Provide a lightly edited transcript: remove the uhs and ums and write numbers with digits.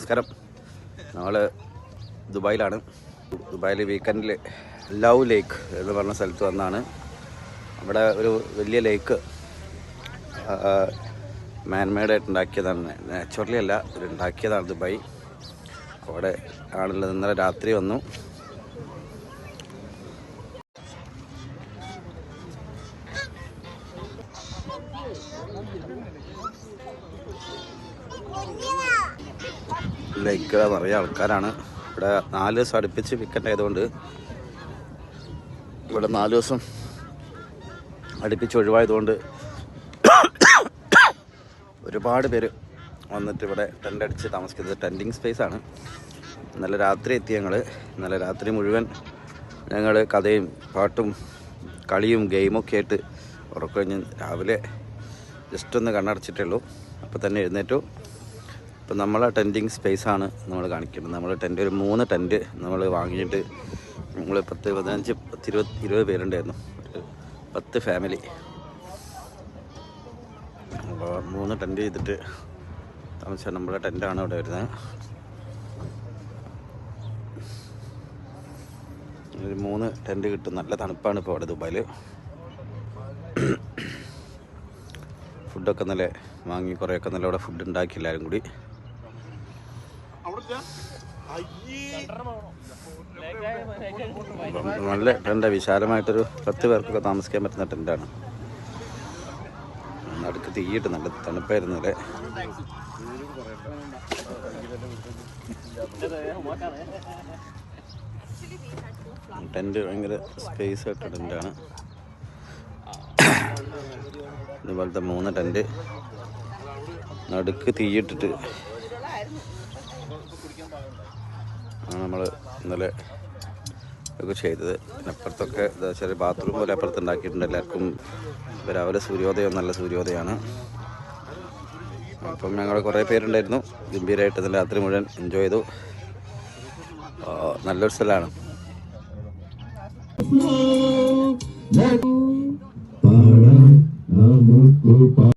നമസ്കാരം. നമ്മൾ ദുബായിലാണ്. ദുബായിൽ വീക്കെൻഡിൽ ലവ് ലേക്ക് എന്ന് പറഞ്ഞ സ്ഥലത്ത് വന്നാണ്. അവിടെ ഒരു വലിയ ലേക്ക് മാൻമെയ്ഡായിട്ട് ഉണ്ടാക്കിയതാണ്, നാച്ചുറലി അല്ല, ഉണ്ടാക്കിയതാണ് ദുബായ്. അവിടെ ആണുള്ളത്. ഇന്നലെ രാത്രി വന്നു. ലേക്ക് നിറയെ ആൾക്കാരാണ്. ഇവിടെ 4 ദിവസം അടുപ്പിച്ച് വീക്കെൻഡ് ആയതുകൊണ്ട് ഇവിടെ 4 ദിവസം അടുപ്പിച്ച് ഒഴിവായതുകൊണ്ട് ഒരുപാട് പേര് വന്നിട്ട് ഇവിടെ ടെൻ്റ് അടിച്ച് താമസിക്കുന്നത്. ടെൻറ്റിങ് സ്പേസാണ്. ഇന്നലെ രാത്രി എത്തി ഞങ്ങൾ. ഇന്നലെ രാത്രി മുഴുവൻ ഞങ്ങൾ കഥയും പാട്ടും കളിയും ഗെയിമൊക്കെ ആയിട്ട് ഉറക്കഴിഞ്ഞ് രാവിലെ ജസ്റ്റ് ഒന്ന് കണ്ണടച്ചിട്ടേ ഉള്ളൂ. അപ്പോൾ തന്നെ എഴുന്നേറ്റു. ഇപ്പം നമ്മളെ ടെൻറ്റിങ് സ്പേസാണ് നമ്മൾ കാണിക്കുന്നത്. നമ്മൾ ടെൻറ്റ് ഒരു 3 ടെൻറ്റ് നമ്മൾ വാങ്ങിയിട്ട് നമ്മൾ 10, 15, 10, 20 പേരുണ്ടായിരുന്നു. ഒരു 10 ഫാമിലി. അപ്പോൾ 3 ടെൻറ്റ് ചെയ്തിട്ട് താമസിച്ചാൽ നമ്മുടെ ടെൻറ്റാണ് ഇവിടെ വരുന്നത്. ഒരു 3 ടെൻറ്റ് കിട്ടും. നല്ല തണുപ്പാണ് ഇപ്പോൾ അവിടെ ദുബായിൽ. ഫുഡൊക്കെ നല്ല വാങ്ങി, കുറേയൊക്കെ നല്ല ഇവിടെ ഫുഡ് ഉണ്ടാക്കി എല്ലാവരും കൂടി. നല്ല ടെൻ്റ്, വിശാലമായിട്ടൊരു 10 പേർക്കൊക്കെ താമസിക്കാൻ പറ്റുന്ന ടെൻ്റാണ്. നടുക്ക് തീയിട്ട് നല്ല തണുപ്പായിരുന്നല്ലേ. ടെൻ്റ് ഭയങ്കര സ്പേസ് ആയിട്ട് ടെൻ്റാണ്. ഇതുപോലത്തെ 3 ടെൻ്റ് നടുക്ക് തീയിട്ടിട്ട് ആണ് നമ്മൾ ഇന്നലെ ഒക്കെ ചെയ്തത്. അപ്പുറത്തൊക്കെ ചെറിയ ബാത്റൂം പോലെ അപ്പുറത്ത് ഉണ്ടാക്കിയിട്ടുണ്ട്. എല്ലാവർക്കും രാവിലെ സൂര്യോദയം, നല്ല സൂര്യോദയമാണ്. അപ്പം ഞങ്ങൾ കുറേ പേരുണ്ടായിരുന്നു. ഗംഭീരമായിട്ട് ഇന്ന് രാത്രി മുഴുവൻ എൻജോയ് ചെയ്തു. നല്ലൊരു സ്ഥലമാണ്.